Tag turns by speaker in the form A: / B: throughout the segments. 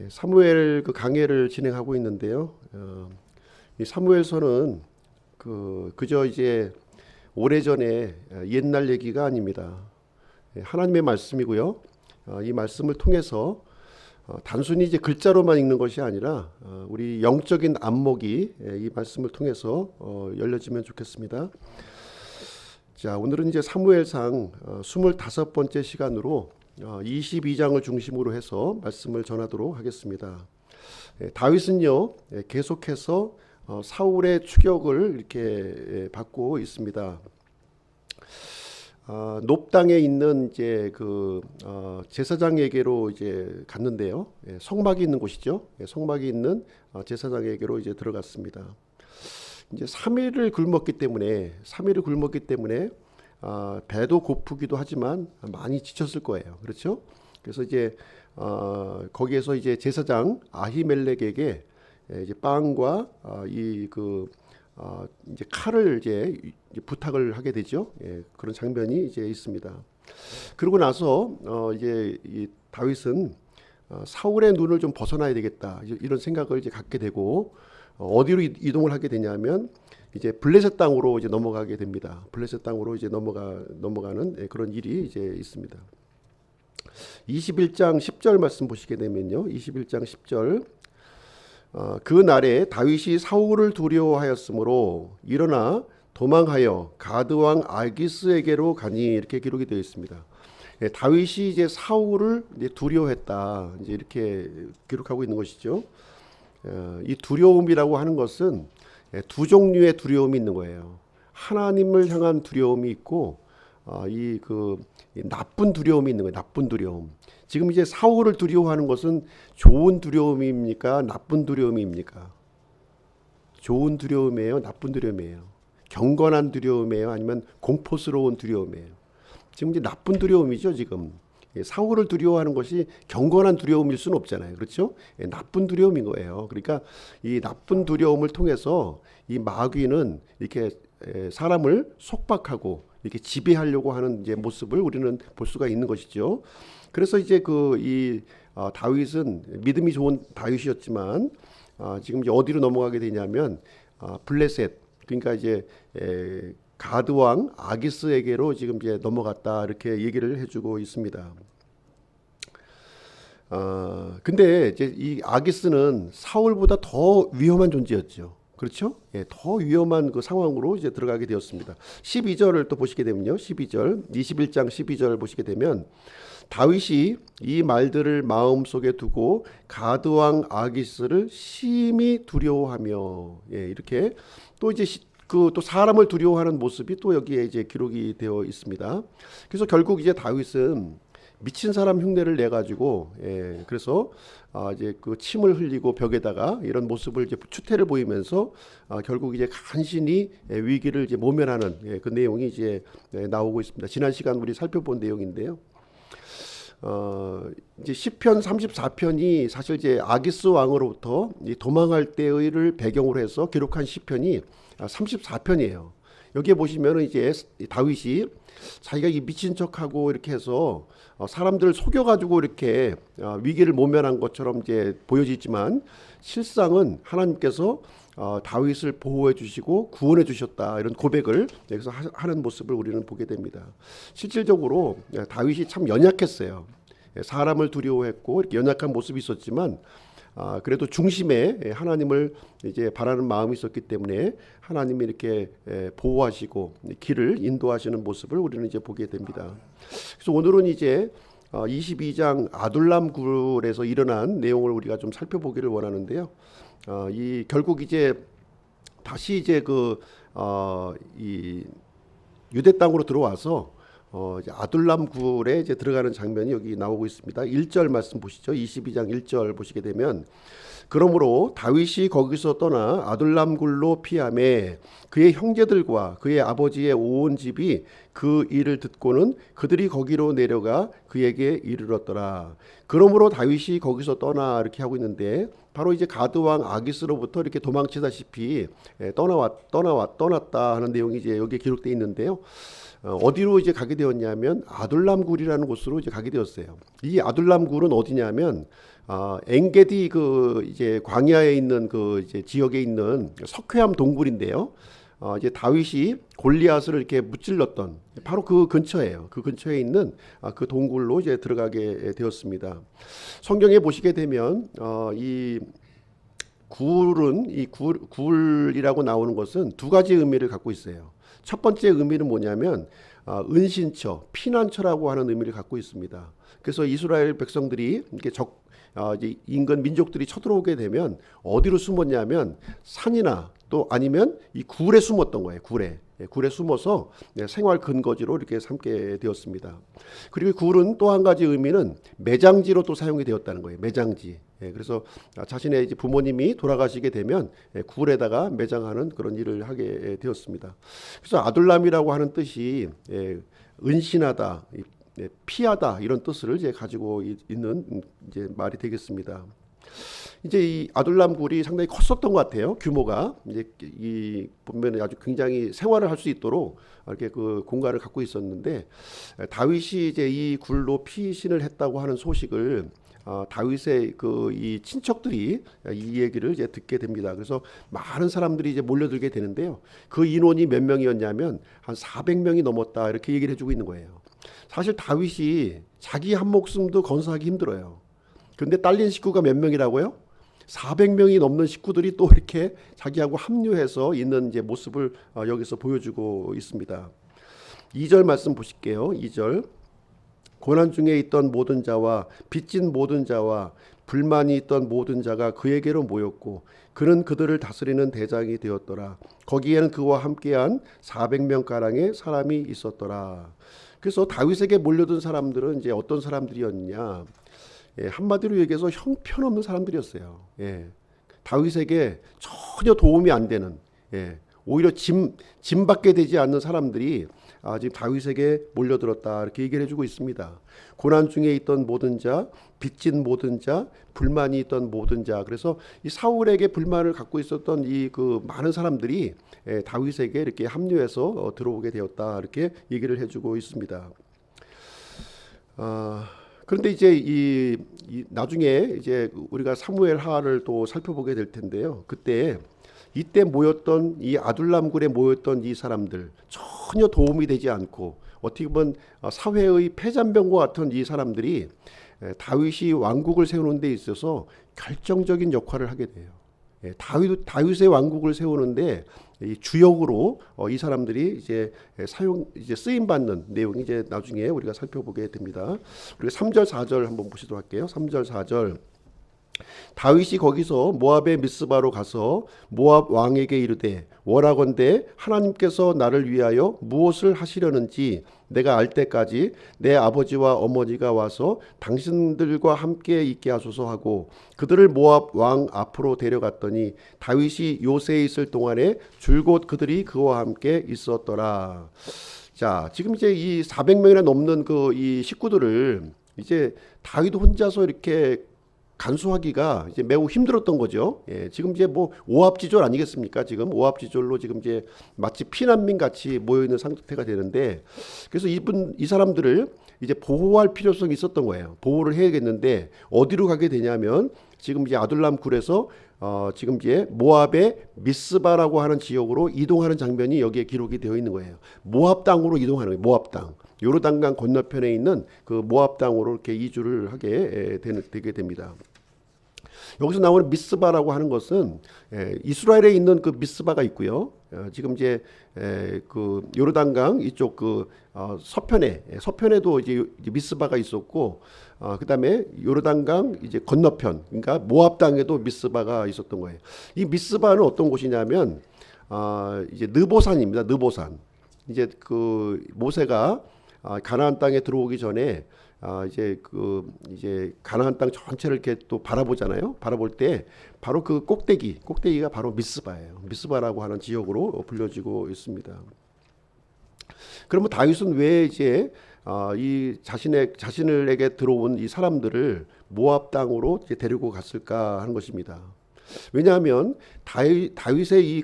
A: 사무엘 그 강해를 진행하고 있는데요. 이 사무엘서는 그저 이제 오래전에 옛날 얘기가 아닙니다. 하나님의 말씀이고요. 이 말씀을 통해서 단순히 이제 글자로만 읽는 것이 아니라 우리 영적인 안목이 이 말씀을 통해서 열려지면 좋겠습니다. 자, 오늘은 이제 사무엘상 25번째 시간으로 22장을 중심으로 해서 말씀을 전하도록 하겠습니다. 다윗은요, 계속해서 사울의 추격을 이렇게 받고 있습니다. 높당에 있는 이제 제사장에게로 이제 갔는데요. 성막이 있는 곳이죠. 성막이 있는 제사장에게로 이제 들어갔습니다. 이제 3일을 굶었기 때문에 배도 고프기도 하지만 많이 지쳤을 거예요. 그렇죠? 그래서 이제 거기에서 이제 제사장 아히멜렉에게 이제 빵과 이제 칼을 이제 부탁을 하게 되죠. 그런 장면이 이제 있습니다. 그러고 나서 이제 이 다윗은 사울의 눈을 좀 벗어나야 되겠다, 이런 생각을 이제 갖게 되고 어디로 이동을 하게 되냐면 이제 블레셋 땅으로 이제 넘어가게 됩니다. 블레셋 땅으로 이제 넘어가는 그런 일이 이제 있습니다. 21장 10절 말씀 보시게 되면요. 21장 10절. 그 날에 다윗이 사울을 두려워하였으므로 일어나 도망하여 가드 왕 아기스에게로 가니, 이렇게 기록이 되어 있습니다. 다윗이 이제 사울을 이제 두려워했다, 이제 이렇게 기록하고 있는 것이죠. 이 두려움이라고 하는 것은 두 종류의 두려움이 있는 거예요. 하나님을 향한 두려움이 있고 이 나쁜 두려움이 있는 거예요. 나쁜 두려움. 지금 이제 사울을 두려워하는 것은 좋은 두려움입니까? 나쁜 두려움입니까? 좋은 두려움이에요? 나쁜 두려움이에요? 경건한 두려움이에요? 아니면 공포스러운 두려움이에요? 지금 이제 나쁜 두려움이죠, 지금. 사울을 두려워하는 것이 경건한 두려움일 수는 없잖아요. 그렇죠? 나쁜 두려움인 거예요. 그러니까 이 나쁜 두려움을 통해서 이 마귀는 이렇게 사람을 속박하고 이렇게 지배하려고 하는 이제 모습을 우리는 볼 수가 있는 것이죠. 그래서 이제 다윗은 믿음이 좋은 다윗이었지만 지금 이제 어디로 넘어가게 되냐면 블레셋, 그러니까 이제 가드 왕 아기스에게로 지금 이제 넘어갔다, 이렇게 얘기를 해주고 있습니다. 근데 이제 이 아기스는 사울보다 더 위험한 존재였죠. 그렇죠? 더 위험한 그 상황으로 이제 들어가게 되었습니다. 12절을 또 보시게 되면요. 12절, 21장 12절 보시게 되면 다윗이 이 말들을 마음속에 두고 가드 왕 아기스를 심히 두려워하며, 이렇게 또 이제 또 사람을 두려워하는 모습이 또 여기에 이제 기록이 되어 있습니다. 그래서 결국 이제 다윗은 미친 사람 흉내를 내 가지고 그래서 이제 그 침을 흘리고 벽에다가 이런 모습을 이제 추태를 보이면서 결국 이제 간신히 위기를 이제 모면하는 그 내용이 이제 나오고 있습니다. 지난 시간 우리 살펴본 내용인데요. 이제 시편 34편이 사실 이제 아기스 왕으로부터 도망할 때의를 배경으로 해서 기록한 시편이 34편이에요. 여기에 보시면은 이제 다윗이 자기가 이 미친 척하고 이렇게 해서 사람들을 속여가지고 이렇게 위기를 모면한 것처럼 이제 보여지지만 실상은 하나님께서 다윗을 보호해 주시고 구원해 주셨다, 이런 고백을 여기서 하는 모습을 우리는 보게 됩니다. 실질적으로 다윗이 참 연약했어요. 사람을 두려워했고 이렇게 연약한 모습이 있었지만 그래도 중심에 하나님을 이제 바라는 마음이 있었기 때문에 하나님이 이렇게 보호하시고 길을 인도하시는 모습을 우리는 이제 보게 됩니다. 그래서 오늘은 이제 22장 아둘람 굴에서 일어난 내용을 우리가 좀 살펴보기를 원하는데요. 이 결국 이제 다시 이제 이 유대 땅으로 들어와서 이제 아둘람 굴에 이제 들어가는 장면이 여기 나오고 있습니다. 1절 말씀 보시죠. 22장 1절 보시게 되면, 그러므로 다윗이 거기서 떠나 아둘람 굴로 피하매 그의 형제들과 그의 아버지의 온 집이 그 일을 듣고는 그들이 거기로 내려가 그에게 이르렀더라. 그러므로 다윗이 거기서 떠나, 이렇게 하고 있는데 바로 이제 가드 왕 아기스로부터 이렇게 도망치다시피 떠났다 하는 내용이 이제 여기에 기록되어 있는데요. 어디로 이제 가게 되었냐면 아둘람 굴이라는 곳으로 이제 가게 되었어요. 이 아둘람 굴은 어디냐면 엥게디 그 이제 광야에 있는 그 이제 지역에 있는 석회암 동굴인데요. 이제 다윗이 골리앗을 이렇게 무찔렀던 바로 그 근처예요. 그 근처에 있는 그 동굴로 이제 들어가게 되었습니다. 성경에 보시게 되면 이 굴은 굴이라고 나오는 것은 두 가지 의미를 갖고 있어요. 첫 번째 의미는 뭐냐면 은신처, 피난처라고 하는 의미를 갖고 있습니다. 그래서 이스라엘 백성들이 이렇게 이제 인근 민족들이 쳐들어오게 되면 어디로 숨었냐면 산이나 또 아니면 이 굴에 숨었던 거예요. 굴에 숨어서 생활 근거지로 이렇게 삼게 되었습니다. 그리고 굴은 또 한 가지 의미는 매장지로 또 사용이 되었다는 거예요. 매장지. 그래서 자신의 이제 부모님이 돌아가시게 되면 굴에다가 매장하는 그런 일을 하게 되었습니다. 그래서 아둘람이라고 하는 뜻이 은신하다, 피하다 이런 뜻을 이제 가지고 있는 이제 말이 되겠습니다. 이제 이 아둘람 굴이 상당히 컸었던 것 같아요. 규모가 이제 이 보면 아주 굉장히 생활을 할 수 있도록 이렇게 그 공간을 갖고 있었는데 다윗이 이제 이 굴로 피신을 했다고 하는 소식을 다윗의 그 이 친척들이 이 얘기를 이제 듣게 됩니다. 그래서 많은 사람들이 이제 몰려들게 되는데요. 그 인원이 몇 명이었냐면 한 400명이 넘었다 이렇게 얘기를 해주고 있는 거예요. 사실 다윗이 자기 한 목숨도 건사하기 힘들어요. 그런데 딸린 식구가 몇 명이라고요? 400명이 넘는 식구들이 또 이렇게 자기하고 합류해서 있는 이제 모습을 여기서 보여주고 있습니다. 2절 말씀 보실게요. 2절. 고난 중에 있던 모든 자와 빚진 모든 자와 불만이 있던 모든 자가 그에게로 모였고 그는 그들을 다스리는 대장이 되었더라. 거기에는 그와 함께한 400명 가량의 사람이 있었더라. 그래서 다윗에게 몰려든 사람들은 이제 어떤 사람들이었냐? 한마디로 얘기해서 형편없는 사람들이었어요. 다윗에게 전혀 도움이 안 되는, 오히려 짐받게 되지 않는 사람들이 지금 다윗에게 몰려들었다 이렇게 얘기를 해주고 있습니다. 고난 중에 있던 모든 자, 빚진 모든 자, 불만이 있던 모든 자. 그래서 이 사울에게 불만을 갖고 있었던 이 그 많은 사람들이 다윗에게 이렇게 합류해서 들어오게 되었다 이렇게 얘기를 해주고 있습니다. 그런데 이제 이 나중에 이제 우리가 사무엘 하를 또 살펴보게 될 텐데요. 이때 모였던 이 아둘람굴에 모였던 이 사람들 전혀 도움이 되지 않고 어떻게 보면 사회의 패잔병과 같은 이 사람들이 다윗이 왕국을 세우는 데 있어서 결정적인 역할을 하게 돼요. 다윗의 왕국을 세우는데 이 주역으로 이 사람들이 이제 쓰임 받는 내용이 이제 나중에 우리가 살펴보게 됩니다. 우리가 3절 4절 한번 보시도록 할게요. 3절 4절. 다윗이 거기서 모압의 미스바로 가서 모압 왕에게 이르되 원하건대 하나님께서 나를 위하여 무엇을 하시려는지 내가 알 때까지 내 아버지와 어머니가 와서 당신들과 함께 있게 하소서 하고 그들을 모압 왕 앞으로 데려갔더니 다윗이 요새에 있을 동안에 줄곧 그들이 그와 함께 있었더라. 자, 지금 이제 이 400명이나 넘는 그 이 식구들을 이제 다윗 혼자서 이렇게 간수하기가 이제 매우 힘들었던 거죠. 지금 이제 뭐 오합지졸 아니겠습니까? 지금 오합지졸로 지금 이제 마치 피난민 같이 모여 있는 상태가 되는데, 그래서 이 사람들을 이제 보호할 필요성이 있었던 거예요. 보호를 해야겠는데 어디로 가게 되냐면 지금 이제 아둘람 굴에서 지금 이제 모압의 미스바라고 하는 지역으로 이동하는 장면이 여기에 기록이 되어 있는 거예요. 모압 땅으로 이동하는 거예요. 모압 땅. 요르단강 건너편에 있는 그 모압 땅으로 이렇게 이주를 되게 됩니다. 여기서 나오는 미스바라고 하는 것은 이스라엘에 있는 그 미스바가 있고요. 지금 이제 그 요르단강 이쪽 그 서편에도 이제 미스바가 있었고, 그다음에 요르단강 이제 건너편, 그러니까 모압 땅에도 미스바가 있었던 거예요. 이 미스바는 어떤 곳이냐면 이제 느보산입니다. 느보산. 이제 그 모세가 가나안 땅에 들어오기 전에 이제 가나안 땅 전체를 이렇게 또 바라보잖아요. 바라볼 때 바로 그 꼭대기가 바로 미스바예요. 미스바라고 하는 지역으로 불려지고 있습니다. 그러면 다윗은 왜 이제 이 자신에게 들어온 이 사람들을 모압 땅으로 이제 데리고 갔을까 하는 것입니다. 왜냐하면 다윗의 이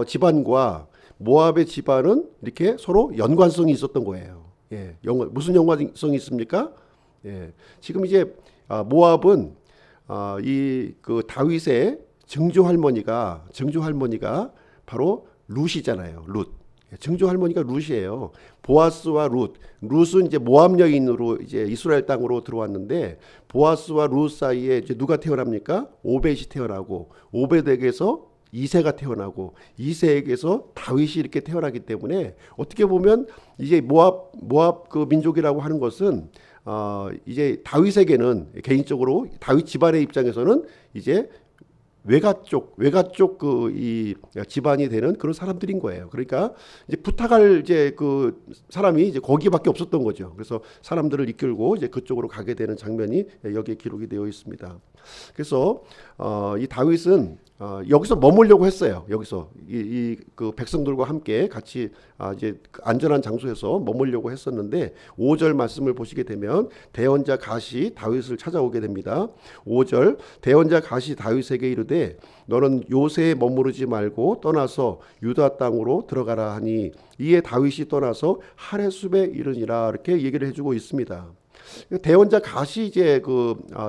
A: 집안과 모압의 집안은 이렇게 서로 연관성이 있었던 거예요. 무슨 연관성이 있습니까? 지금 이제 모압은 이 그 다윗의 증조 할머니가 바로 룻이잖아요. 룻. 증조 할머니가 룻이에요. 보아스와 룻. 룻은 이제 모압 여인으로 이제 이스라엘 땅으로 들어왔는데 보아스와 룻 사이에 이제 누가 태어납니까? 오벳이 태어나고 오벳에게서 이새가 태어나고 이새에게서 다윗이 이렇게 태어나기 때문에 어떻게 보면 이제 모압 그 민족이라고 하는 것은 이제 다윗에게는 개인적으로 다윗 집안의 입장에서는 이제 외가 쪽 그 이 집안이 되는 그런 사람들인 거예요. 그러니까 이제 부탁할 이제 그 사람이 이제 거기밖에 없었던 거죠. 그래서 사람들을 이끌고 이제 그쪽으로 가게 되는 장면이 여기에 기록이 되어 있습니다. 그래서 이 다윗은 여기서 머물려고 했어요. 여기서 그 백성들과 함께 같이 이제 안전한 장소에서 머물려고 했었는데 5절 말씀을 보시게 되면 대언자 갓이 다윗을 찾아오게 됩니다. 5절 대언자 갓이 다윗에게 이르되 너는 요새에 머무르지 말고 떠나서 유다 땅으로 들어가라 하니 이에 다윗이 떠나서 하레숲에 이르니라 이렇게 얘기를 해주고 있습니다. 대언자 갓이 이제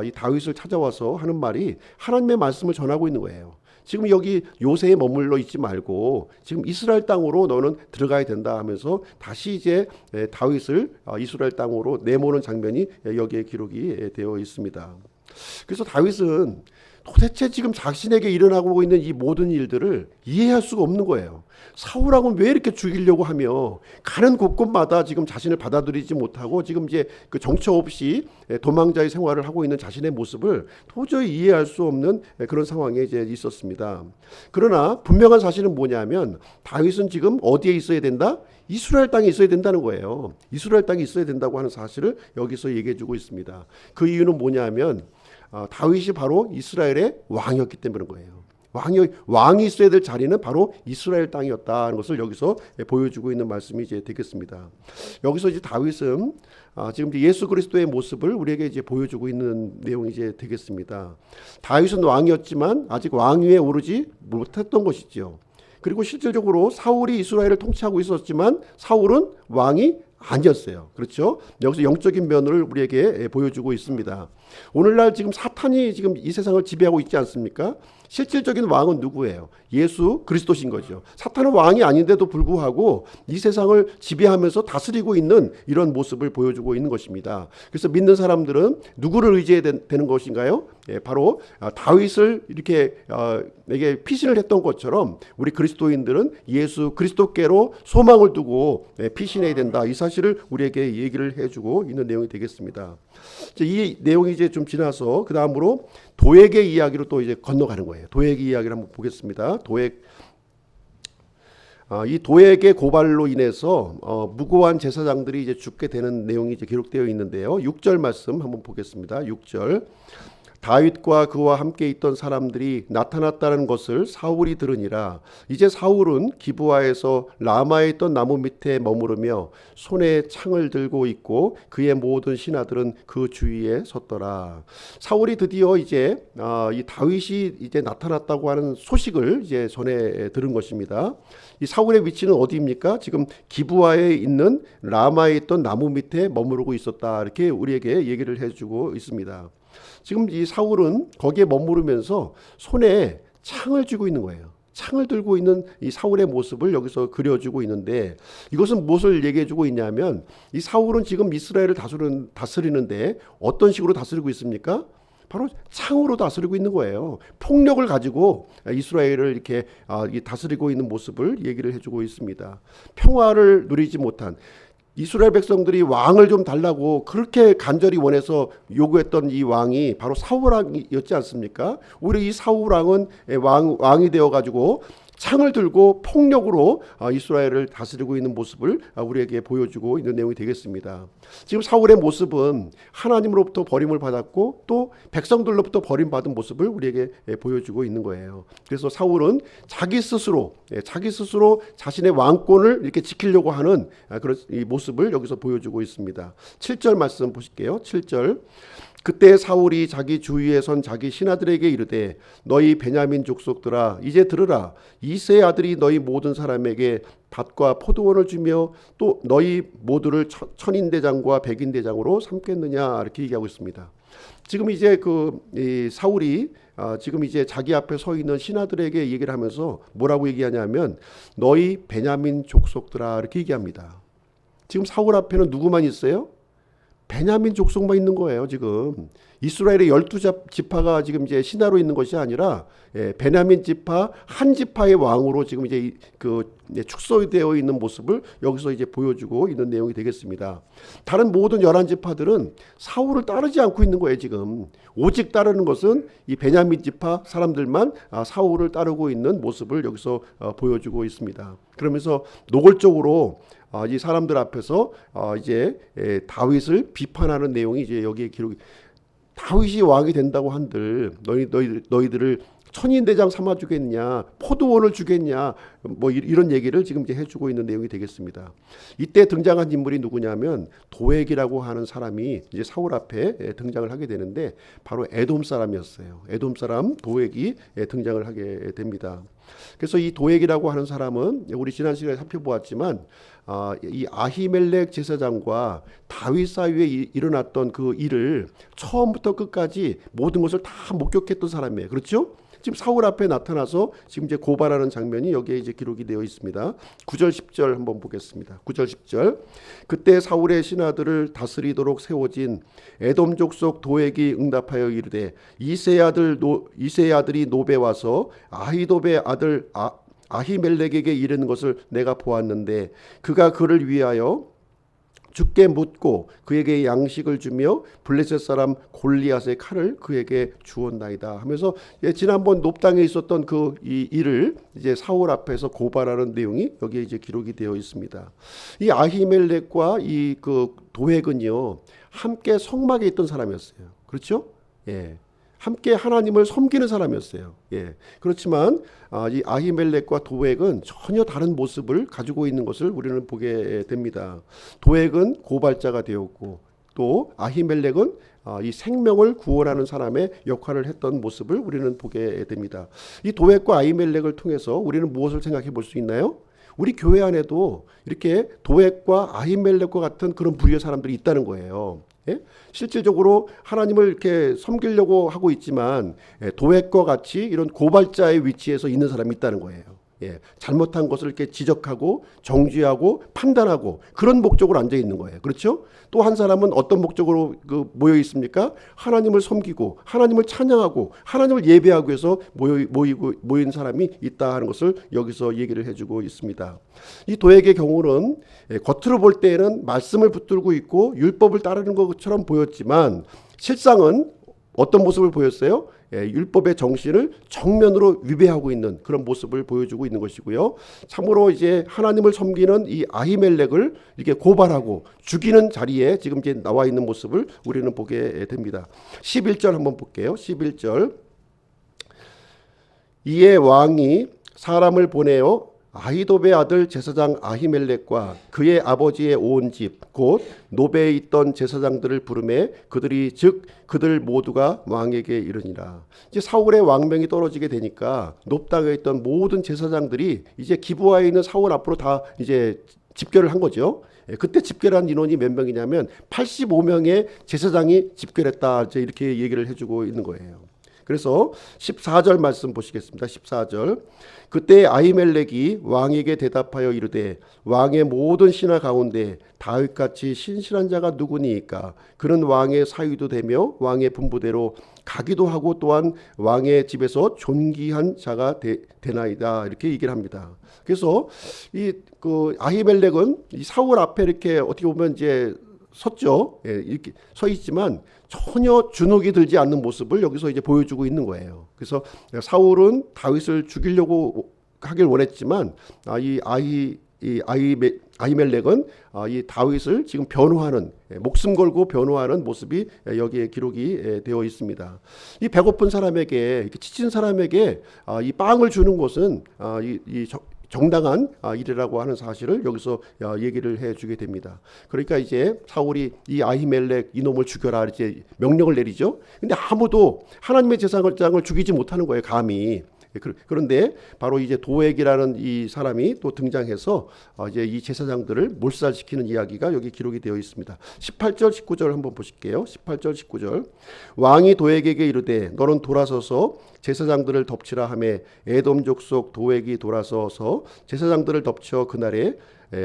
A: 이 다윗을 찾아와서 하는 말이 하나님의 말씀을 전하고 있는 거예요. 지금 여기 요새에 머물러 있지 말고 지금 이스라엘 땅으로 너는 들어가야 된다 하면서 다시 이제 다윗을 이스라엘 땅으로 내모는 장면이 여기에 기록이 되어 있습니다. 그래서 다윗은 도대체 지금 자신에게 일어나고 있는 이 모든 일들을 이해할 수가 없는 거예요. 사울왕은 왜 이렇게 죽이려고 하며 가는 곳곳마다 지금 자신을 받아들이지 못하고 지금 이제 그 정처 없이 도망자의 생활을 하고 있는 자신의 모습을 도저히 이해할 수 없는 그런 상황에 이제 있었습니다. 그러나 분명한 사실은 뭐냐면 다윗은 지금 어디에 있어야 된다? 이스라엘 땅에 있어야 된다는 거예요. 이스라엘 땅에 있어야 된다고 하는 사실을 여기서 얘기해 주고 있습니다. 그 이유는 뭐냐면 다윗이 바로 이스라엘의 왕이었기 때문인 거예요. 왕이 있어야 될 자리는 바로 이스라엘 땅이었다는 것을 여기서 보여주고 있는 말씀이 이제 되겠습니다. 여기서 이제 다윗은 지금 이제 예수 그리스도의 모습을 우리에게 이제 보여주고 있는 내용이 이제 되겠습니다. 다윗은 왕이었지만 아직 왕위에 오르지 못했던 것이죠. 그리고 실질적으로 사울이 이스라엘을 통치하고 있었지만 사울은 왕이 아니었어요. 그렇죠? 여기서 영적인 면을 우리에게 보여주고 있습니다. 오늘날 지금 사탄이 지금 이 세상을 지배하고 있지 않습니까? 실질적인 왕은 누구예요? 예수 그리스도신 거죠. 사탄은 왕이 아닌데도 불구하고 이 세상을 지배하면서 다스리고 있는 이런 모습을 보여주고 있는 것입니다. 그래서 믿는 사람들은 누구를 의지해야 되는 것인가요? 바로 다윗을 이렇게 내게 피신을 했던 것처럼 우리 그리스도인들은 예수 그리스도께로 소망을 두고 피신해야 된다. 이 사실을 우리에게 얘기를 해주고 있는 내용이 되겠습니다. 이 내용이 이제 좀 지나서 그 다음으로 도액의 이야기로 또 이제 건너가는 거예요. 도액의 이야기를 한번 보겠습니다. 이 도액의 고발로 인해서 무고한 제사장들이 이제 죽게 되는 내용이 이제 기록되어 있는데요. 6절 말씀 한번 보겠습니다. 6절. 다윗과 그와 함께 있던 사람들이 나타났다는 것을 사울이 들으니라. 이제 사울은 기브아에서 라마에 있던 나무 밑에 머무르며 손에 창을 들고 있고 그의 모든 신하들은 그 주위에 섰더라. 사울이 드디어 이제 이 다윗이 이제 나타났다고 하는 소식을 이제 전에 들은 것입니다. 이 사울의 위치는 어디입니까? 지금 기브아에 있는 라마에 있던 나무 밑에 머무르고 있었다. 이렇게 우리에게 얘기를 해주고 있습니다. 지금 이 사울은 거기에 머무르면서 손에 창을 쥐고 있는 거예요. 창을 들고 있는 이 사울의 모습을 여기서 그려주고 있는데 이것은 무엇을 얘기해주고 있냐면 이 사울은 지금 이스라엘을 다스리는데 어떤 식으로 다스리고 있습니까? 바로 창으로 다스리고 있는 거예요. 폭력을 가지고 이스라엘을 이렇게 다스리고 있는 모습을 얘기를 해주고 있습니다. 평화를 누리지 못한 이스라엘 백성들이 왕을 좀 달라고 그렇게 간절히 원해서 요구했던 이 왕이 바로 사울 왕이었지 않습니까? 오히려 이 사울 왕은 왕이 되어가지고 창을 들고 폭력으로 이스라엘을 다스리고 있는 모습을 우리에게 보여주고 있는 내용이 되겠습니다. 지금 사울의 모습은 하나님으로부터 버림을 받았고 또 백성들로부터 버림받은 모습을 우리에게 보여주고 있는 거예요. 그래서 사울은 자기 스스로 자신의 왕권을 이렇게 지키려고 하는 그런 이 모습을 여기서 보여주고 있습니다. 7절 말씀 보실게요. 7절. 그때 사울이 자기 주위에 선 자기 신하들에게 이르되 너희 베냐민 족속들아 이제 들으라. 이새의 아들이 너희 모든 사람에게 밭과 포도원을 주며 또 너희 모두를 천인대장과 백인대장으로 삼겠느냐 이렇게 얘기하고 있습니다. 지금 이제 이 사울이 지금 이제 자기 앞에 서 있는 신하들에게 얘기를 하면서 뭐라고 얘기하냐면 너희 베냐민 족속들아 이렇게 얘기합니다. 지금 사울 앞에는 누구만 있어요? 베냐민 족속만 있는 거예요. 지금 이스라엘의 12지파가 지금 이제 신하로 있는 것이 아니라 베냐민 지파 한 지파의 왕으로 지금 이제 축소되어 있는 모습을 여기서 이제 보여주고 있는 내용이 되겠습니다. 다른 모든 11지파들은 사울을 따르지 않고 있는 거예요. 지금 오직 따르는 것은 이 베냐민 지파 사람들만 사울을 따르고 있는 모습을 여기서 보여주고 있습니다. 그러면서 노골적으로 이 사람들 앞에서 이제 다윗을 비판하는 내용이 이제 여기에 기록이, 다윗이 왕이 된다고 한들 너희들을 천인대장 삼아주겠냐, 포도원을 주겠냐, 뭐 이런 얘기를 지금 이제 해주고 있는 내용이 되겠습니다. 이때 등장한 인물이 누구냐면 도액이라고 하는 사람이 이제 사울 앞에 등장을 하게 되는데 바로 에돔 사람이었어요. 에돔 사람 도액이 등장을 하게 됩니다. 그래서 이 도액이라고 하는 사람은 우리 지난 시간에 살펴보았지만 이 아히멜렉 제사장과 다윗 사이에 일어났던 그 일을 처음부터 끝까지 모든 것을 다 목격했던 사람이에요. 그렇죠? 지금 사울 앞에 나타나서 지금 이제 고발하는 장면이 여기에 이제 기록이 되어 있습니다. 9절 10절 한번 보겠습니다. 9절 10절. 그때 사울의 신하들을 다스리도록 세워진 에돔 족속 도액이 응답하여 이르되 이새의 아들이 노베 와서 아히도베 아들 아히멜렉에게 이르는 것을 내가 보았는데 그가 그를 위하여 주께 묻고 그에게 양식을 주며 블레셋 사람 골리앗의 칼을 그에게 주었나이다 하면서 지난번 놉당에 있었던 이 일을 이제 사울 앞에서 고발하는 내용이 여기에 이제 기록이 되어 있습니다. 이 아히멜렉과 이 도액은요 함께 성막에 있던 사람이었어요. 그렇죠? 예. 함께 하나님을 섬기는 사람이었어요. 예. 그렇지만 이 아히멜렉과 도액은 전혀 다른 모습을 가지고 있는 것을 우리는 보게 됩니다. 도액은 고발자가 되었고 또 아히멜렉은 이 생명을 구원하는 사람의 역할을 했던 모습을 우리는 보게 됩니다. 이 도액과 아히멜렉을 통해서 우리는 무엇을 생각해 볼 수 있나요? 우리 교회 안에도 이렇게 도액과 아히멜렉과 같은 그런 부류의 사람들이 있다는 거예요. 예? 실질적으로 하나님을 이렇게 섬기려고 하고 있지만 도액과 같이 이런 고발자의 위치에서 있는 사람이 있다는 거예요. 예, 잘못한 것을 이렇게 지적하고 정죄하고 판단하고 그런 목적으로 앉아 있는 거예요. 그렇죠? 또 한 사람은 어떤 목적으로 모여 있습니까? 하나님을 섬기고 하나님을 찬양하고 하나님을 예배하기 위해서 모인 사람이 있다 하는 것을 여기서 얘기를 해주고 있습니다. 이 도액의 경우는 겉으로 볼 때에는 말씀을 붙들고 있고 율법을 따르는 것처럼 보였지만 실상은 어떤 모습을 보였어요? 율법의 정신을 정면으로 위배하고 있는 그런 모습을 보여주고 있는 것이고요. 참으로 이제 하나님을 섬기는 이 아히멜렉을 이렇게 고발하고 죽이는 자리에 지금 이제 나와 있는 모습을 우리는 보게 됩니다. 11절 한번 볼게요. 11절. 이에 왕이 사람을 보내어 아히도베 아들 제사장 아히멜렉과 그의 아버지의 온 집 곧 노베에 있던 제사장들을 부르매 그들 모두가 왕에게 이르니라. 이제 사울의 왕명이 떨어지게 되니까 놉당에 있던 모든 제사장들이 이제 기브아에 있는 사울 앞으로 다 이제 집결을 한 거죠. 그때 집결한 인원이 몇 명이냐면 85명의 제사장이 집결했다. 이제 이렇게 얘기를 해주고 있는 거예요. 그래서 14절 말씀 보시겠습니다. 14절. 그때 아히멜렉이 왕에게 대답하여 이르되 왕의 모든 신하 가운데 다윗같이 신실한 자가 누구니이까? 그는 왕의 사위도 되며 왕의 분부대로 가기도 하고 또한 왕의 집에서 존귀한 자가 되나이다. 이렇게 얘기를 합니다. 그래서 아히멜렉은 이 사울 앞에 이렇게 어떻게 보면 이제 섰죠. 이렇게 서 있지만 전혀 주눅이 들지 않는 모습을 여기서 이제 보여주고 있는 거예요. 그래서 사울은 다윗을 죽이려고 하길 원했지만 아히멜렉은 이 다윗을 지금 변호하는, 목숨 걸고 변호하는 모습이 여기에 기록이 되어 있습니다. 이 배고픈 사람에게, 이렇게 지친 사람에게 이 빵을 주는 것은 정당한 일이라고 하는 사실을 여기서 얘기를 해주게 됩니다. 그러니까 이제 사울이 이 아히멜렉 이놈을 죽여라 이제 명령을 내리죠. 근데 아무도 하나님의 제사장을 죽이지 못하는 거예요. 감히. 그런데 바로 이제 도액이라는 이 사람이 또 등장해서 이제 이 제사장들을 몰살시키는 이야기가 여기 기록이 되어 있습니다. 18절 19절 한번 보실게요. 18절 19절. 왕이 도액에게 이르되 너는 돌아서서 제사장들을 덮치라 하매 에돔 족속 도액이 돌아서서 제사장들을 덮쳐 그날에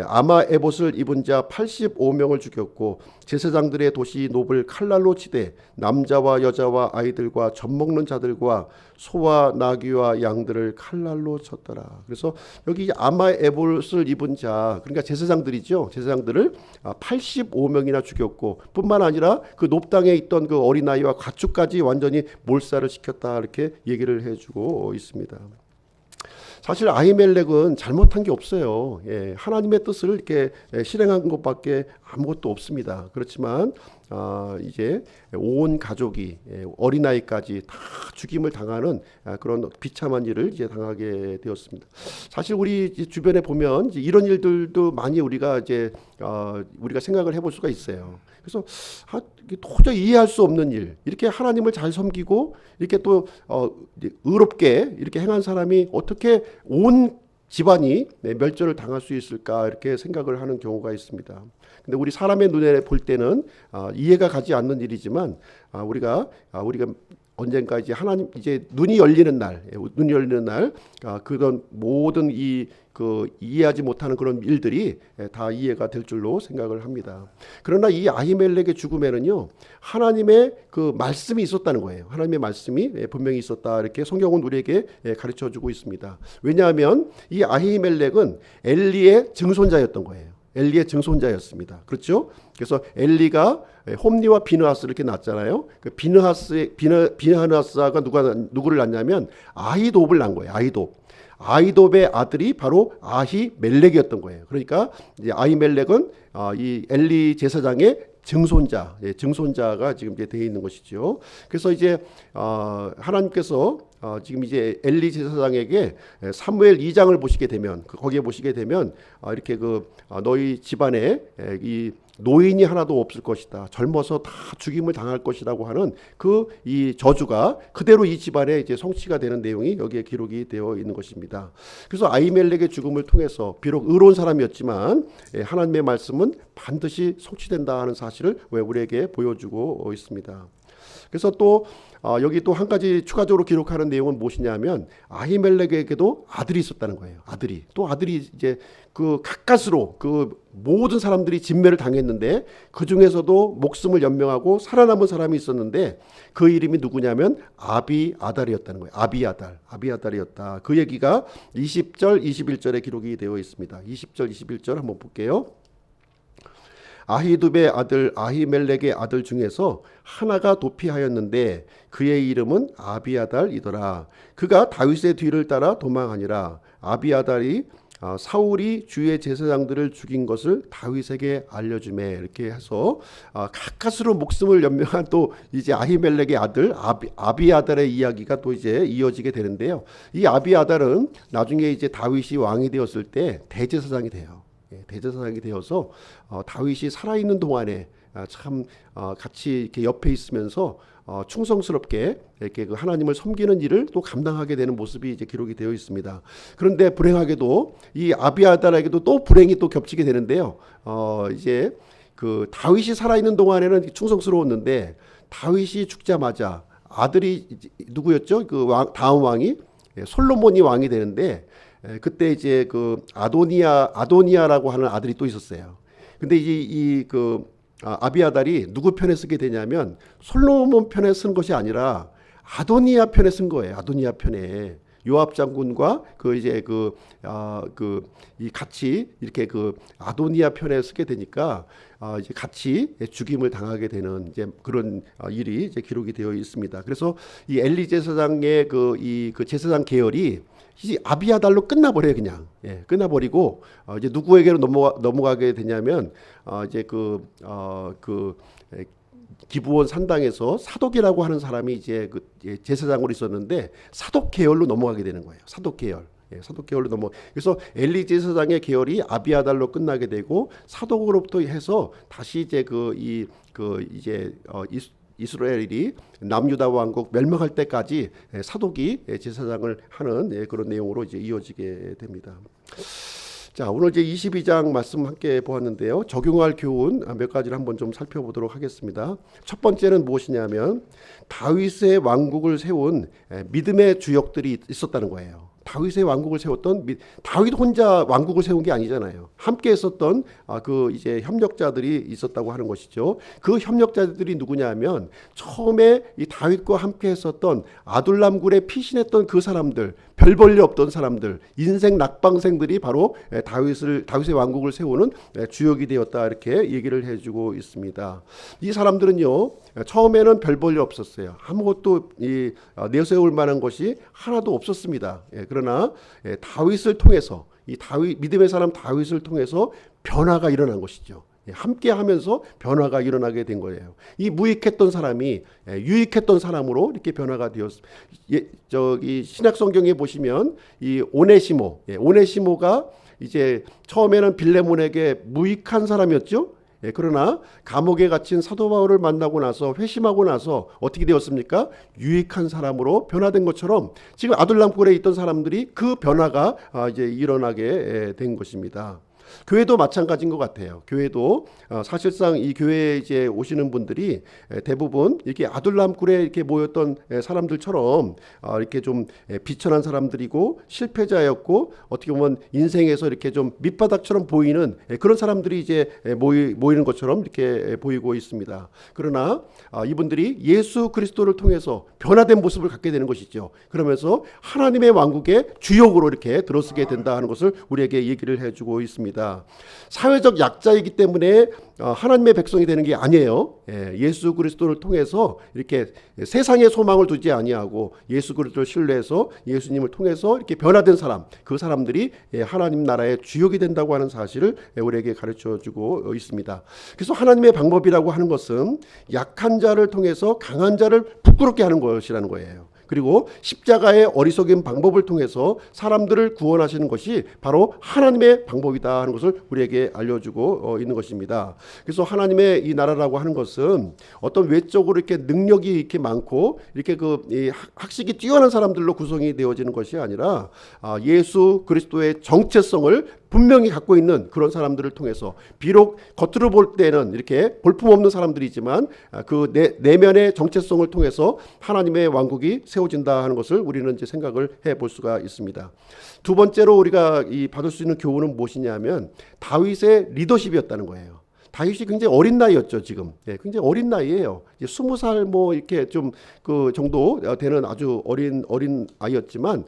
A: 아마 에봇을 입은 자 85명을 죽였고 제사장들의 도시 놉을 칼날로 치되 남자와 여자와 아이들과 젖먹는 자들과 소와 나귀와 양들을 칼날로 쳤더라. 그래서 여기 아마 에봇을 입은 자, 그러니까 제사장들이죠. 제사장들을 85명이나 죽였고 뿐만 아니라 그 놉 땅에 있던 그 어린아이와 가축까지 완전히 몰살을 시켰다, 이렇게 얘기를 해주고 있습니다. 사실 아히멜렉은 잘못한 게 없어요. 하나님의 뜻을 이렇게 실행한 것밖에 아무것도 없습니다. 그렇지만 이제 온 가족이 어린아이까지 다 죽임을 당하는 그런 비참한 일을 이제 당하게 되었습니다. 사실 우리 주변에 보면 이제 이런 일들도 많이 우리가 생각을 해볼 수가 있어요. 그래서 도저히 이해할 수 없는 일, 이렇게 하나님을 잘 섬기고 이렇게 또 의롭게 이렇게 행한 사람이 어떻게 온 집안이 멸절을 당할 수 있을까, 이렇게 생각을 하는 경우가 있습니다. 근데 우리 사람의 눈에 볼 때는 이해가 가지 않는 일이지만 우리가 언젠가 이제 하나님 이제 눈이 열리는 날 그런 모든 이해하지 못하는 그런 일들이 다 이해가 될 줄로 생각을 합니다. 그러나 이 아히멜렉의 죽음에는요, 하나님의 그 말씀이 있었다는 거예요. 하나님의 말씀이 분명히 있었다, 이렇게 성경은 우리에게 가르쳐 주고 있습니다. 왜냐하면 이 아히멜렉은 엘리의 증손자였던 거예요. 엘리의 증손자였습니다. 그렇죠? 그래서 엘리가 홈리와 비느하스를 이렇게 낳았잖아요. 그 비느하스가 누구를 낳냐면 아히놉을 낳은 거예요. 아히놉의 아들이 바로 아히멜렉이었던 거예요. 그러니까 이제 아히멜렉은 이 엘리 제사장의 증손자가 지금 이제 되어 있는 것이죠. 그래서 이제 하나님께서 지금 이제 엘리 제사장에게 사무엘 2장을 보시게 되면, 거기에 보시게 되면 이렇게 너희 집안에 이 노인이 하나도 없을 것이다, 젊어서 다 죽임을 당할 것이라고 하는 이 저주가 그대로 이 집안에 이제 성취가 되는 내용이 여기에 기록이 되어 있는 것입니다. 그래서 아히멜렉의 죽음을 통해서 비록 의로운 사람이었지만 하나님의 말씀은 반드시 성취된다 하는 사실을 우리에게 보여주고 있습니다. 그래서 또 여기 또 한 가지 추가적으로 기록하는 내용은 무엇이냐면 아히멜렉에게도 아들이 있었다는 거예요. 아들이 이제 가까스로 모든 사람들이 진멸을 당했는데 그 중에서도 목숨을 연명하고 살아남은 사람이 있었는데 그 이름이 누구냐면 아비아달이었다는 거예요. 아비아달이었다. 그 얘기가 20절 21절에 기록이 되어 있습니다. 20절 21절 한번 볼게요. 아히둡의 아들 아히멜렉의 아들 중에서 하나가 도피하였는데 그의 이름은 아비아달이더라. 그가 다윗의 뒤를 따라 도망하니라. 아비아달이 사울이 주의 제사장들을 죽인 것을 다윗에게 알려주매, 이렇게 해서 가까스로 목숨을 연명한 또 이제 아히멜렉의 아들 아비아달의 이야기가 또 이제 이어지게 되는데요. 이 아비아달은 나중에 이제 다윗이 왕이 되었을 때 대제사장이 돼요. 대제사장이 되어서 다윗이 살아있는 동안에 참 같이 이렇게 옆에 있으면서 충성스럽게 이렇게 하나님을 섬기는 일을 또 감당하게 되는 모습이 이제 기록이 되어 있습니다. 그런데 불행하게도 이 아비아달에게도 또 불행이 또 겹치게 되는데요. 이제 다윗이 살아있는 동안에는 충성스러웠는데 다윗이 죽자마자 아들이 누구였죠? 다음 왕이 솔로몬이 왕이 되는데 그때 이제 아도니아라고 하는 아들이 또 있었어요. 근데 이제 아비아달이 누구 편에 쓰게 되냐면 솔로몬 편에 쓴 것이 아니라 아도니아 편에 쓴 거예요. 아도니아 편에 요압 장군과 같이 이렇게 아도니아 편에 쓰게 되니까 이제 같이 죽임을 당하게 되는 이제 그런 일이 이제 기록이 되어 있습니다. 그래서 이 엘리 제사장의 그 제사장 계열이 이제 아비아달로 끝나버려요. 그냥 끝나버리고 이제 누구에게로 넘어가게 되냐면 이제 기브온 산당에서 사독이라고 하는 사람이 이제 제사장으로 있었는데 사독 계열로 넘어가게 되는 거예요. 사독 계열로 그래서 엘리 제사장의 계열이 아비아달로 끝나게 되고 사독으로부터 해서 다시 이제 이스라엘이 남유다 왕국 멸망할 때까지 사독이 제사장을 하는 그런 내용으로 이제 이어지게 됩니다. 자, 오늘 이제 22장 말씀 함께 보았는데요. 적용할 교훈 몇 가지를 한번 좀 살펴보도록 하겠습니다. 첫 번째는 무엇이냐면 다윗의 왕국을 세운 믿음의 주역들이 있었다는 거예요. 다윗의 왕국을 세웠던 다윗 혼자 왕국을 세운 게 아니잖아요. 함께 했었던 그 이제 협력자들이 있었다고 하는 것이죠. 그 협력자들이 누구냐면 처음에 이 다윗과 함께 했었던 아둘람 굴에 피신했던 그 사람들, 별 볼일 없던 사람들, 인생 낙방생들이 바로 다윗의 왕국을 세우는 주역이 되었다, 이렇게 얘기를 해주고 있습니다. 이 사람들은요, 처음에는 별 볼일 없었어요. 아무것도 내세울 만한 것이 하나도 없었습니다. 그러나 다윗을 통해서, 이 믿음의 사람 다윗을 통해서 변화가 일어난 것이죠. 함께 하면서 변화가 일어나게 된 거예요. 이 무익했던 사람이 유익했던 사람으로 이렇게 변화가 되었습니다. 저기 신약 성경에 보시면 이 오네시모가 이제 처음에는 빌레몬에게 무익한 사람이었죠. 그러나 감옥에 갇힌 사도 바울을 만나고 나서 회심하고 나서 어떻게 되었습니까? 유익한 사람으로 변화된 것처럼 지금 아둘람굴에 있던 사람들이 그 변화가 이제 일어나게 된 것입니다. 교회도 마찬가지인 것 같아요. 교회도 사실상 이 교회에 이제 오시는 분들이 대부분 이렇게 아둘람굴에 이렇게 모였던 사람들처럼 이렇게 좀 비천한 사람들이고 실패자였고 어떻게 보면 인생에서 이렇게 좀 밑바닥처럼 보이는 그런 사람들이 이제 모이는 것처럼 이렇게 보이고 있습니다. 그러나 이분들이 예수 그리스도를 통해서 변화된 모습을 갖게 되는 것이죠. 그러면서 하나님의 왕국의 주역으로 이렇게 들어서게 된다 하는 것을 우리에게 얘기를 해주고 있습니다. 사회적 약자이기 때문에 하나님의 백성이 되는 게 아니에요. 예수 그리스도를 통해서 이렇게 세상에 소망을 두지 아니하고 예수 그리스도를 신뢰해서 예수님을 통해서 이렇게 변화된 사람, 그 사람들이 하나님 나라의 주역이 된다고 하는 사실을 우리에게 가르쳐주고 있습니다. 그래서 하나님의 방법이라고 하는 것은 약한 자를 통해서 강한 자를 부끄럽게 하는 것이라는 거예요. 그리고 십자가의 어리석인 방법을 통해서 사람들을 구원하시는 것이 바로 하나님의 방법이다 하는 것을 우리에게 알려주고 있는 것입니다. 그래서 하나님의 이 나라라고 하는 것은 어떤 외적으로 이렇게 능력이 이렇게 많고 이렇게 이 학식이 뛰어난 사람들로 구성이 되어지는 것이 아니라 예수 그리스도의 정체성을 분명히 갖고 있는 그런 사람들을 통해서, 비록 겉으로 볼 때는 이렇게 볼품없는 사람들이지만 그 내면의 정체성을 통해서 하나님의 왕국이 세워진다 하는 것을 우리는 이제 생각을 해볼 수가 있습니다. 두 번째로 우리가 받을 수 있는 교훈은 무엇이냐면 다윗의 리더십이었다는 거예요. 다윗이 굉장히 어린 나이였죠, 지금. 굉장히 어린 나이예요. 20살 뭐 이렇게 좀 그 정도 되는 아주 어린 아이였지만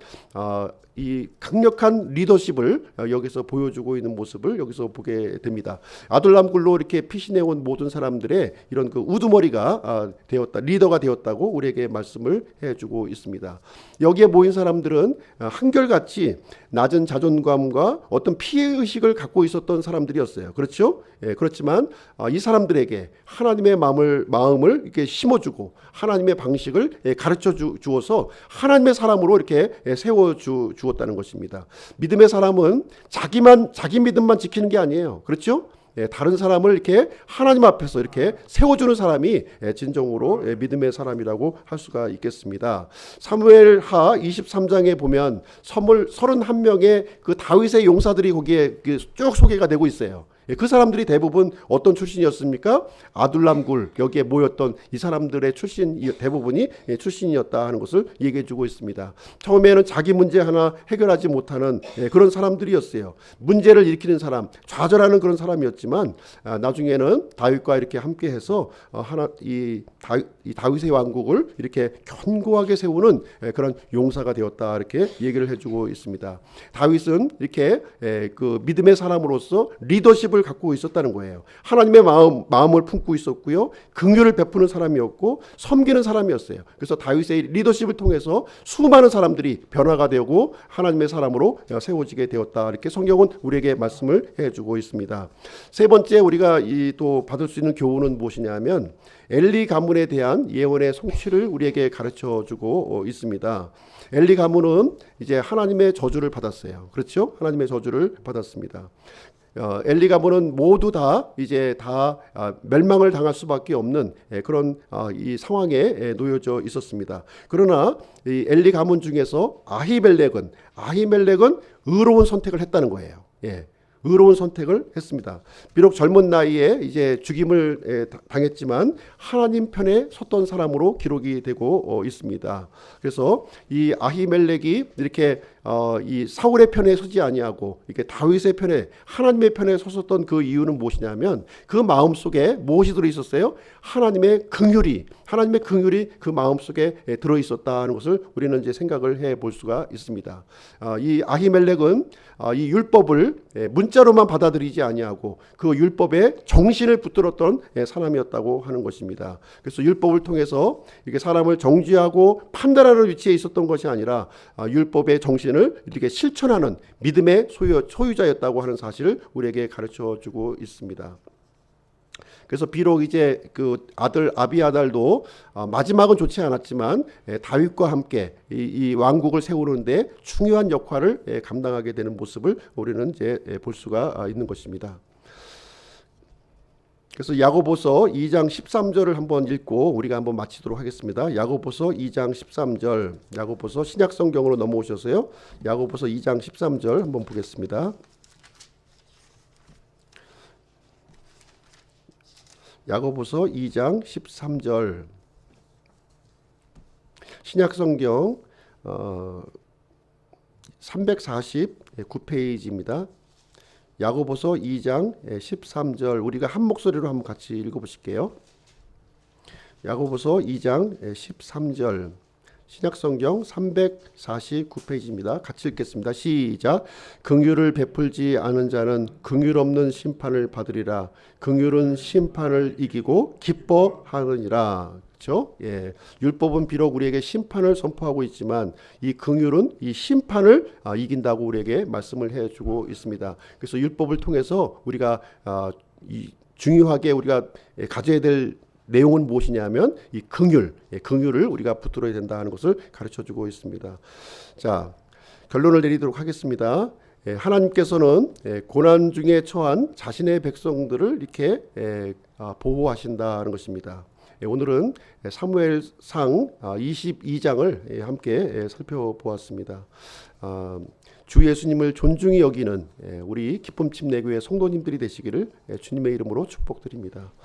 A: 이 강력한 리더십을 여기서 보여주고 있는 모습을 여기서 보게 됩니다. 아둘람굴로 이렇게 피신해온 모든 사람들의 이런 그 우두머리가 되었다, 리더가 되었다고 우리에게 말씀을 해주고 있습니다. 여기에 모인 사람들은 한결같이 낮은 자존감과 어떤 피해의식을 갖고 있었던 사람들이었어요. 그렇죠? 그렇지만 이 사람들에게 하나님의 마음을 이렇게 심어주고 하나님의 방식을 가르쳐 주어서 하나님의 사람으로 이렇게 세워 주었다는 것입니다. 믿음의 사람은 자기 믿음만 지키는 게 아니에요. 그렇죠? 다른 사람을 이렇게 하나님 앞에서 이렇게 세워주는 사람이 진정으로 믿음의 사람이라고 할 수가 있겠습니다. 사무엘하 23장에 보면 31명의 그 다윗의 용사들이 거기에 쭉 소개가 되고 있어요. 그 사람들이 대부분 어떤 출신이었습니까? 아둘람굴, 여기에 모였던 이 사람들의 대부분이 출신이었다 하는 것을 얘기해주고 있습니다. 처음에는 자기 문제 하나 해결하지 못하는 그런 사람들이었어요. 문제를 일으키는 사람, 좌절하는 그런 사람이었지만 나중에는 다윗과 이렇게 함께해서 이 다윗의 왕국을 이렇게 견고하게 세우는 그런 용사가 되었다, 이렇게 얘기를 해주고 있습니다. 다윗은 이렇게 그 믿음의 사람으로서 리더십을 갖고 있었다는 거예요. 하나님의 마음을 품고 있었고요, 긍휼을 베푸는 사람이었고 섬기는 사람이었어요. 그래서 다윗의 리더십을 통해서 수많은 사람들이 변화가 되고 하나님의 사람으로 세워지게 되었다, 이렇게 성경은 우리에게 말씀을 해주고 있습니다. 세 번째 우리가 또 받을 수 있는 교훈은 무엇이냐면 엘리 가문에 대한 예언의 성취를 우리에게 가르쳐 주고 있습니다. 엘리 가문은 이제 하나님의 저주를 받았어요. 그렇죠? 하나님의 저주를 받았습니다. 엘리 가문은 모두 다 이제 다 멸망을 당할 수밖에 없는 그런 이 상황에 놓여져 있었습니다. 그러나 이 엘리 가문 중에서 아히멜렉은 의로운 선택을 했다는 거예요. 예. 의로운 선택을 했습니다. 비록 젊은 나이에 이제 죽임을 당했지만 하나님 편에 섰던 사람으로 기록이 되고 있습니다. 그래서 이 아히멜렉이 이렇게 이 사울의 편에 서지 아니하고 이렇게 다윗의 편에 하나님의 편에 섰었던 그 이유는 무엇이냐면 그 마음 속에 무엇이 들어 있었어요? 하나님의 긍휼이 그 마음 속에 들어 있었다는 것을 우리는 이제 생각을 해 볼 수가 있습니다. 이 아히멜렉은 이 율법을 문자로만 받아들이지 아니하고 그 율법에 정신을 붙들었던 사람이었다고 하는 것입니다. 그래서 율법을 통해서 이렇게 사람을 정죄하고 판단하는 위치에 있었던 것이 아니라 율법의 정신을 이렇게 실천하는 믿음의 소유자였다고 하는 사실을 우리에게 가르쳐 주고 있습니다. 그래서 비록 이제 그 아들 아비아달도 마지막은 좋지 않았지만 다윗과 함께 이 왕국을 세우는데 중요한 역할을 감당하게 되는 모습을 우리는 이제 볼 수가 있는 것입니다. 그래서 야고보서 2장 13절을 한번 읽고 우리가 한번 마치도록 하겠습니다. 야고보서 2장 13절, 야고보서 신약 성경으로 넘어오셔서요. 야고보서 2장 13절 한번 보겠습니다. 야고보서 2장 13절 신약성경 349페이지입니다. 야고보서 2장 13절 우리가 한 목소리로 한번 같이 읽어보실게요. 야고보서 2장 13절 신약성경 349페이지입니다. 같이 읽겠습니다. 시작. 긍휼을 베풀지 않은 자는 긍휼 없는 심판을 받으리라. 긍휼은 심판을 이기고 기뻐하느니라. 그렇죠? 예. 율법은 비록 우리에게 심판을 선포하고 있지만 이 긍휼은 이 심판을 이긴다고 우리에게 말씀을 해주고 있습니다. 그래서 율법을 통해서 우리가 중요하게 우리가 가져야 될 내용은 무엇이냐면 이 긍휼을 우리가 붙들어야 된다 하는 것을 가르쳐주고 있습니다. 자, 결론을 내리도록 하겠습니다. 하나님께서는 고난 중에 처한 자신의 백성들을 이렇게 보호하신다는 것입니다. 오늘은 사무엘상 22장을 함께 살펴보았습니다. 주 예수님을 존중히 여기는 우리 기쁨집 내교회 성도님들이 되시기를 주님의 이름으로 축복드립니다.